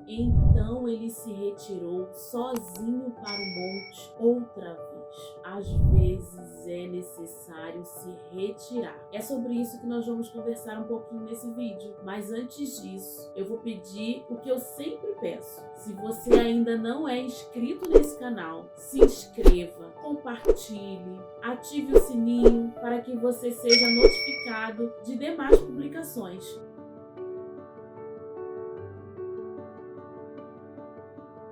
Então ele se retirou sozinho para o monte outra vez. Às vezes é necessário se retirar. É sobre isso que nós vamos conversar um pouquinho nesse vídeo. Mas antes disso, eu vou pedir o que eu sempre peço. Se você ainda não é inscrito nesse canal, se inscreva, compartilhe, ative o sininho para que você seja notificado de demais publicações.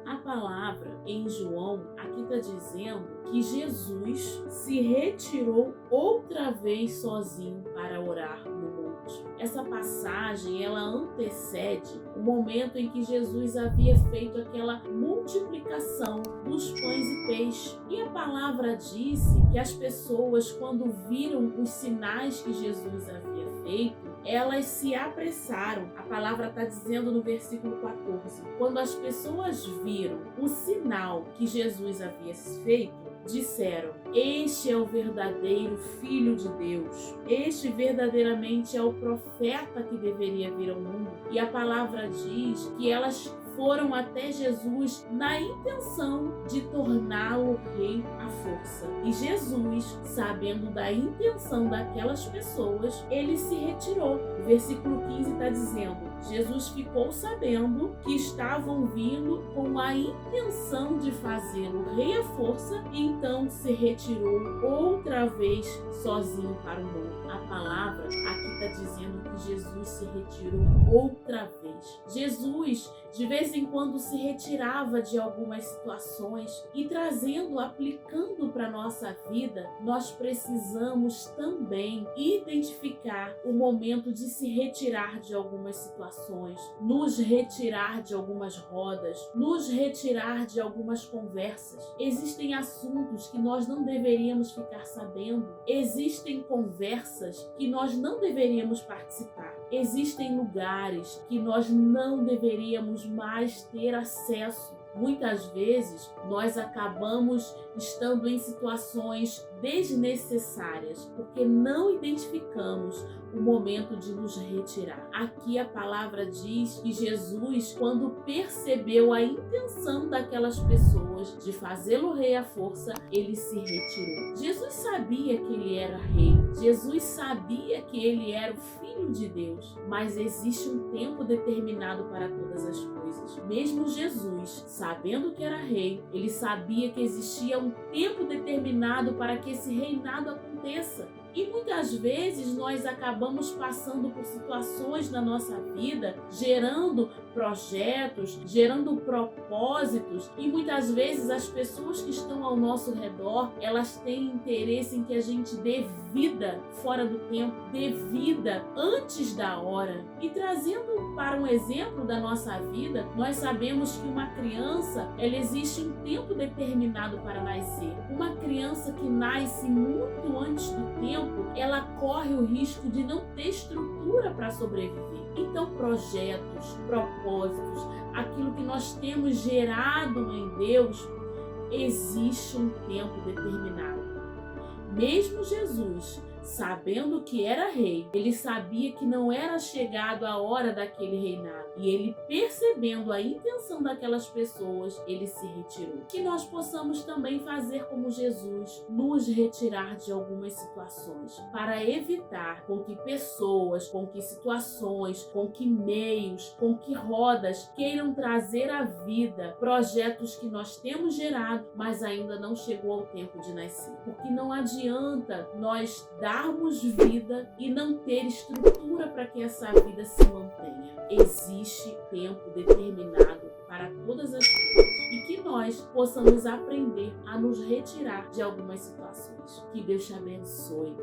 A palavra em João aqui está dizendo que Jesus se retirou outra vez sozinho para orar no monte. Essa passagem, ela antecede o momento em que Jesus havia feito aquela multiplicação dos pães e peixes. E a palavra disse que as pessoas, quando viram os sinais que Jesus havia feito, elas se apressaram. A palavra está dizendo no versículo 14. Quando as pessoas viram o sinal que Jesus havia feito, disseram: este é o verdadeiro Filho de Deus. Este verdadeiramente é o profeta que deveria vir ao mundo. E a palavra diz que elas foram até Jesus na intenção de torná-lo rei à força. E Jesus, sabendo da intenção daquelas pessoas, ele se retirou. O versículo 15 está dizendo: Jesus ficou sabendo que estavam vindo com a intenção de fazê-lo rei à força, e então se retirou outra vez sozinho para o monte. A palavra aqui está dizendo que Jesus se retirou outra vez. Jesus, de vez em quando, se retirava de algumas situações e trazendo, aplicando para a nossa vida, nós precisamos também identificar o momento de se retirar de algumas situações, nos retirar de algumas rodas, nos retirar de algumas conversas. Existem assuntos que nós não deveríamos ficar sabendo, existem conversas que nós não deveríamos participar, existem lugares que nós não deveríamos mais ter acesso. Muitas vezes nós acabamos estando em situações desnecessárias porque não identificamos o momento de nos retirar. Aqui a palavra diz que Jesus, quando percebeu a intenção daquelas pessoas de fazê-lo rei à força, ele se retirou. Jesus sabia que ele era rei, Jesus sabia que ele era o Filho de Deus, mas existe um tempo determinado para todas as coisas. Mesmo Jesus, sabendo que era rei, ele sabia que existia um tempo determinado para que esse reinado aconteça. E muitas vezes nós acabamos passando por situações na nossa vida, gerando projetos, gerando propósitos, e muitas vezes as pessoas que estão ao nosso redor, elas têm interesse em que a gente dê vida fora do tempo, dê vida antes da hora. E trazendo para um exemplo da nossa vida, nós sabemos que uma criança, ela existe um tempo determinado para nascer. Uma criança que nasce muito antes do tempo, ela corre o risco de não ter estrutura para sobreviver. Então, projetos, propósitos, aquilo que nós temos gerado em Deus, existe um tempo determinado. Mesmo Jesus, sabendo que era rei, ele sabia que não era chegado a hora daquele reinado. E ele, percebendo a intenção daquelas pessoas, ele se retirou. Que nós possamos também fazer como Jesus, nos retirar de algumas situações, para evitar com que pessoas, com que situações, com que meios, com que rodas queiram trazer à vida projetos que nós temos gerado, mas ainda não chegou ao tempo de nascer. Porque não adianta nós darmos vida e não ter estrutura para que essa vida se mantenha. Existe tempo determinado para todas as coisas e que nós possamos aprender a nos retirar de algumas situações. Que Deus te abençoe.